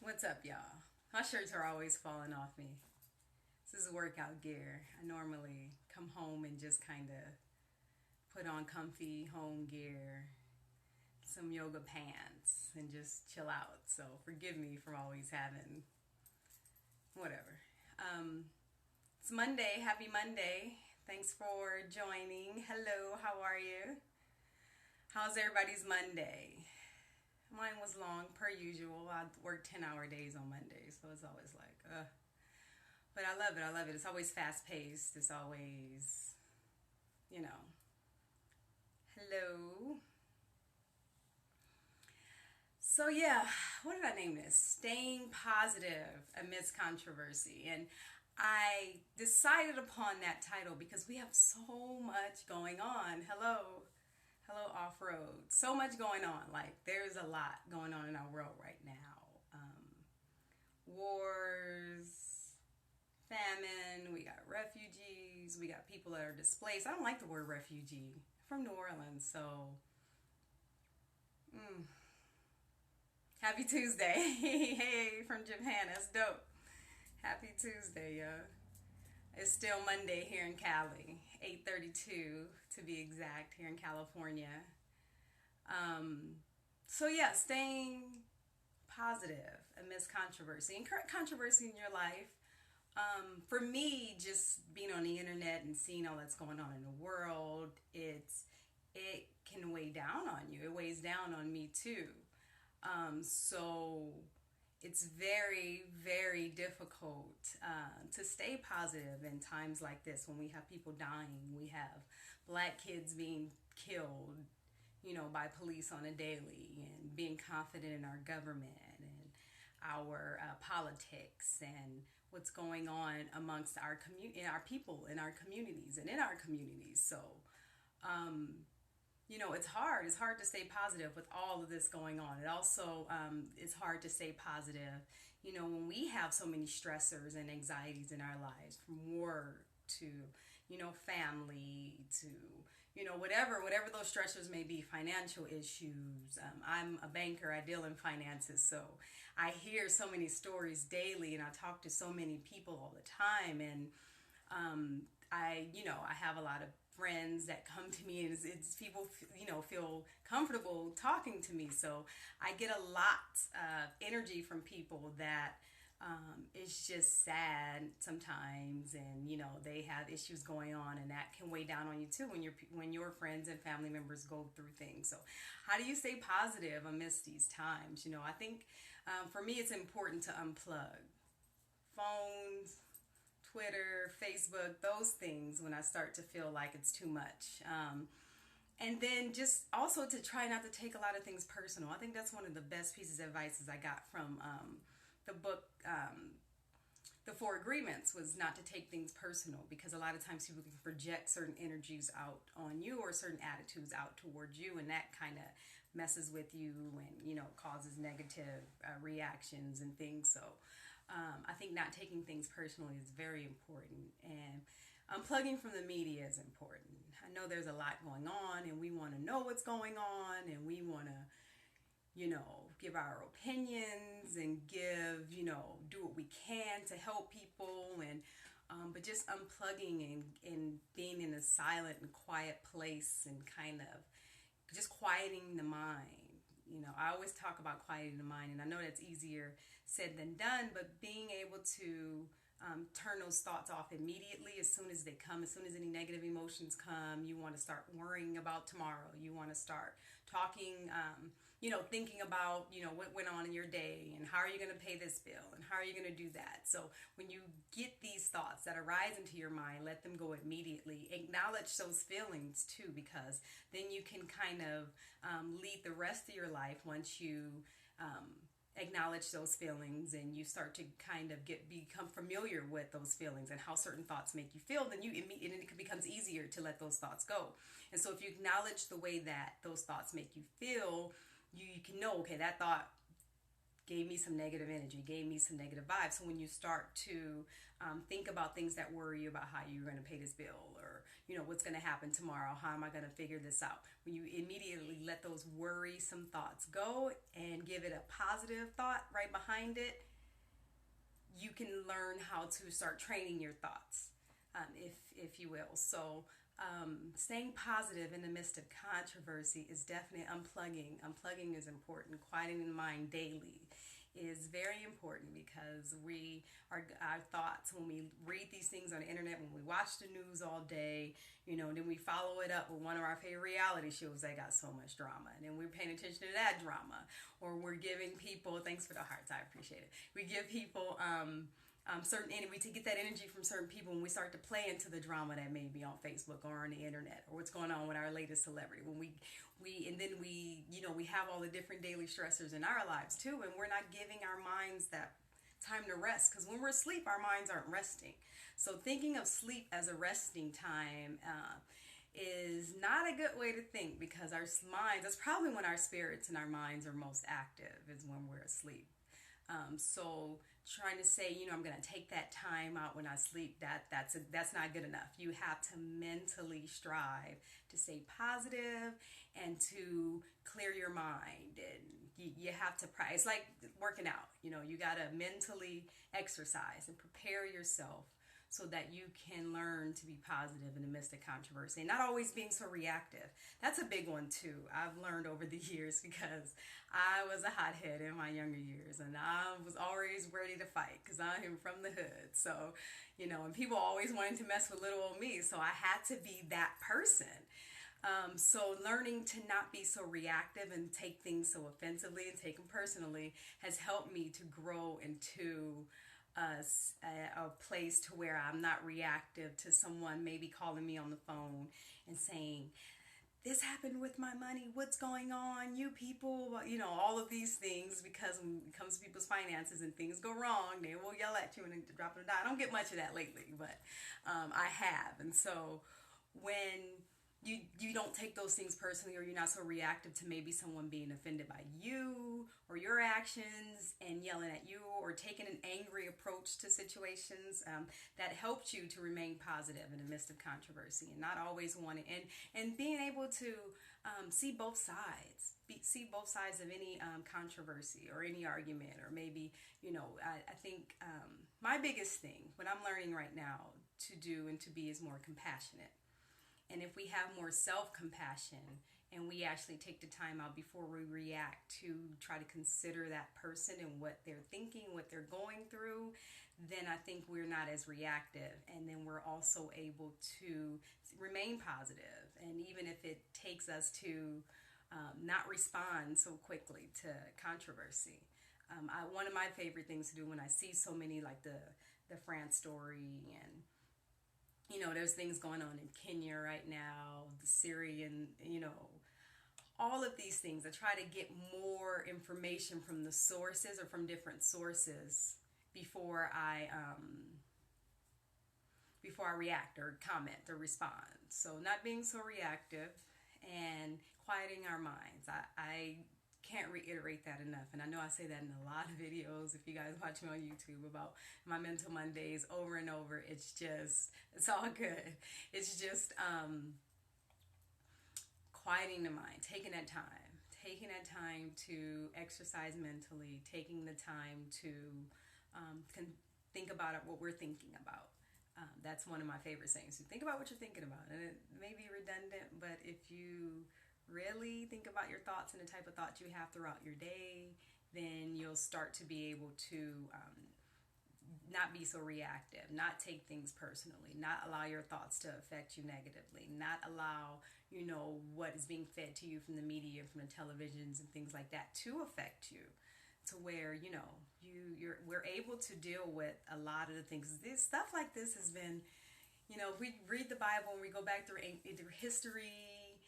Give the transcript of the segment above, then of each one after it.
What's up, y'all? My shirts are always falling off me. This is workout gear. I normally come home and just kind of put on comfy home gear, some yoga pants, and just chill out. So forgive me for always having whatever. Um, it's Monday. Happy Monday. Thanks for joining. Hello, how are you? How's everybody's Monday? Mine was long, per usual. I work 10-hour days on Mondays, so it's always like, But I love it. I love it. It's always fast paced. It's always, you know. Hello. So, yeah, what did I name this? Staying positive amidst controversy. And I decided upon that title because we have so much going on. Hello. Hello, off road. So much going on. Like, there's a lot going on in our world right now. Wars, famine, we got refugees, we got people that are displaced. I don't like the word refugee. I'm from New Orleans, so happy Tuesday. Hey, from Japan, that's dope. Happy Tuesday, yeah. It's still Monday here in Cali, 8:32 to be exact, here in California. Um, so yeah, staying positive amidst controversy and current controversy in your life. For me, just being on the internet and seeing all that's going on in the world, it can weigh down on you. It weighs down on me too. So it's very, very difficult to stay positive in times like this when we have people dying, we have black kids being killed, by police on a daily, and being confident in our government and our politics and what's going on amongst our in our people, in our communities, and in our communities. So, it's hard. It's hard to stay positive with all of this going on. It also it's hard to stay positive, when we have so many stressors and anxieties in our lives, from work to, family to, whatever those stressors may be, financial issues. I'm a banker. I deal in finances, so I hear so many stories daily, and I talk to so many people all the time, and I have a lot of friends that come to me, and it's people, feel comfortable talking to me. So I get a lot of energy from people that it's just sad sometimes, and they have issues going on, and that can weigh down on you too when your friends and family members go through things. So how do you stay positive amidst these times? I think for me it's important to unplug phones, Twitter, Facebook, those things when I start to feel like it's too much. And then just also to try not to take a lot of things personal. I think that's one of the best pieces of advice I got from the book, The Four Agreements, was not to take things personal, because a lot of times people can project certain energies out on you, or certain attitudes out towards you, and that kind of messes with you and, causes negative reactions and things. So I think not taking things personally is very important, and unplugging from the media is important. I know there's a lot going on, and we want to know what's going on, and we want to, give our opinions and do what we can to help people, and but just unplugging and being in a silent and quiet place, and kind of just quieting the mind. I always talk about quieting the mind, and I know that's easier said than done, but being able to turn those thoughts off immediately as soon as they come, as soon as any negative emotions come. You want to start worrying about tomorrow. You want to start talking, thinking about, what went on in your day, and how are you going to pay this bill, and how are you going to do that. So when you get these thoughts that arise into your mind, let them go immediately. Acknowledge those feelings too, because then you can kind of lead the rest of your life once you acknowledge those feelings, and you start to kind of become familiar with those feelings and how certain thoughts make you feel. Then and it becomes easier to let those thoughts go. And so if you acknowledge the way that those thoughts make you feel, you can know, okay, that thought gave me some negative energy, gave me some negative vibes. So when you start to think about things that worry you about how you're going to pay this bill, or what's going to happen tomorrow, how am I going to figure this out, when you immediately let those worrisome thoughts go and give it a positive thought right behind it, you can learn how to start training your thoughts, if you will. So staying positive in the midst of controversy is definitely unplugging. Unplugging is important. Quieting the mind daily is very important, because our thoughts, when we read these things on the internet, when we watch the news all day, then we follow it up with one of our favorite reality shows that got so much drama, and then we're paying attention to that drama, or we're giving people, thanks for the hearts, I appreciate it, we give people certain energy, to get that energy from certain people, and we start to play into the drama that may be on Facebook or on the internet, or what's going on with our latest celebrity. When we have all the different daily stressors in our lives too, and we're not giving our minds that time to rest, because when we're asleep, our minds aren't resting. So thinking of sleep as a resting time is not a good way to think, because our minds, that's probably when our spirits and our minds are most active, is when we're asleep. So trying to say, I'm going to take that time out when I sleep, that's not good enough. You have to mentally strive to stay positive and to clear your mind, and you have to practice. It's like working out. You got to mentally exercise and prepare yourself so that you can learn to be positive in the midst of controversy, and not always being so reactive. That's a big one too. I've learned over the years, because I was a hothead in my younger years, and I was always ready to fight, because I am from the hood. So, and people always wanted to mess with little old me, so I had to be that person. So learning to not be so reactive and take things so offensively and take them personally has helped me to grow into a place to where I'm not reactive to someone maybe calling me on the phone and saying, this happened with my money, what's going on, you people, all of these things, because when it comes to people's finances and things go wrong, they will yell at you and drop it. I don't get much of that lately, but I have. And so when you don't take those things personally, or you're not so reactive to maybe someone being offended by you or your actions and yelling at you, or taking an angry approach to situations, that helps you to remain positive in the midst of controversy, and not always wanting, and being able to see both sides, see both sides of any controversy or any argument, or maybe, I think my biggest thing, what I'm learning right now to do and to be, is more compassionate. And if we have more self-compassion, and we actually take the time out before we react to try to consider that person and what they're thinking, what they're going through, then I think we're not as reactive. And then we're also able to remain positive. And even if it takes us to not respond so quickly to controversy. One of my favorite things to do when I see so many, like the France story, and there's things going on in Kenya right now, the Syrian, all of these things. I try to get more information from the sources, or from different sources, before I react or comment or respond. So not being so reactive and quieting our minds. I can't reiterate that enough, and I know I say that in a lot of videos. If you guys watch me on YouTube about my mental Mondays over and over, it's all good. It's just quieting the mind, taking that time to exercise mentally, taking the time to think about what we're thinking about. That's one of my favorite sayings. So think about what you're thinking about, and it may be redundant, but if you really think about your thoughts and the type of thoughts you have throughout your day, then you'll start to be able to not be so reactive, not take things personally, not allow your thoughts to affect you negatively, not allow what is being fed to you from the media, from the televisions and things like that, to affect you, to where we're able to deal with a lot of the things. This stuff like this has been, if we read the Bible and we go back through history,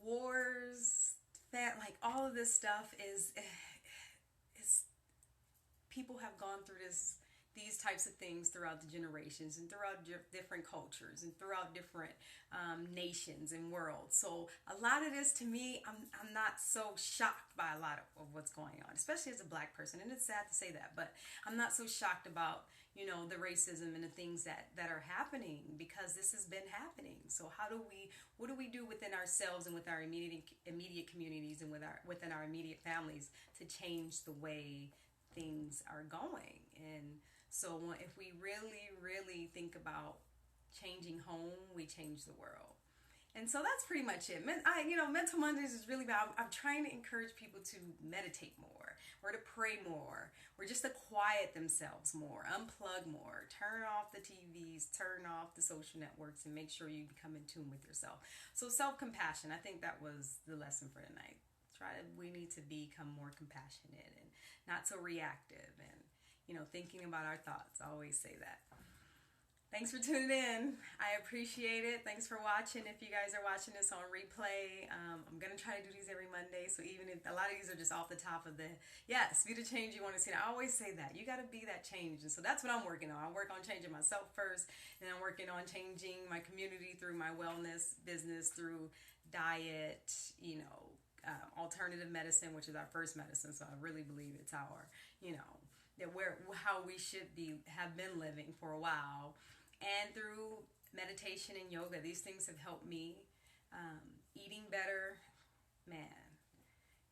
wars, like all of this stuff is people have gone through these types of things throughout the generations and throughout different cultures and throughout different nations and worlds. So a lot of this, to me, I'm not so shocked by a lot of what's going on, especially as a black person. And it's sad to say that, but I'm not so shocked about, you know, the racism and the things that are happening, because this has been happening. So what do we do within ourselves and with our immediate communities and within our immediate families to change the way things are going? And so if we really, really think about changing home, we change the world. And so that's pretty much it. Mental Mondays is really about, I'm trying to encourage people to meditate more, or to pray more, or just to quiet themselves more, unplug more, turn off the TVs, turn off the social networks, and make sure you become in tune with yourself. So self-compassion, I think that was the lesson for tonight. We need to become more compassionate and not so reactive, and thinking about our thoughts. I always say that. Thanks for tuning in. I appreciate it. Thanks for watching. If you guys are watching this on replay, I'm going to try to do these every Monday. So even if a lot of these are just off the top of be the change you want to see. I always say that. You got to be that change. And so that's what I'm working on. I work on changing myself first, and I'm working on changing my community through my wellness business, through diet, alternative medicine, which is our first medicine. So I really believe it's our, how we should have been living for a while. And through meditation and yoga, these things have helped me. Eating better, man,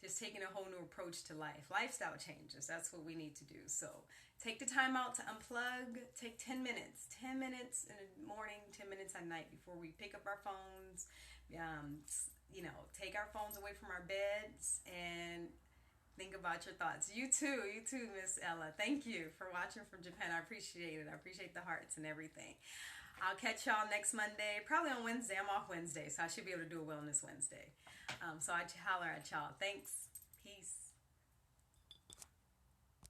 just taking a whole new approach to life. Lifestyle changes, that's what we need to do. So take the time out to unplug. Take 10 minutes in the morning, 10 minutes at night before we pick up our phones. Take our phones away from our beds and think about your thoughts. You too, Miss Ella. Thank you for watching from Japan. I appreciate it. I appreciate the hearts and everything. I'll catch y'all next Monday, probably on Wednesday. I'm off Wednesday, so I should be able to do a Wellness Wednesday. So I holler at y'all. Thanks. Peace.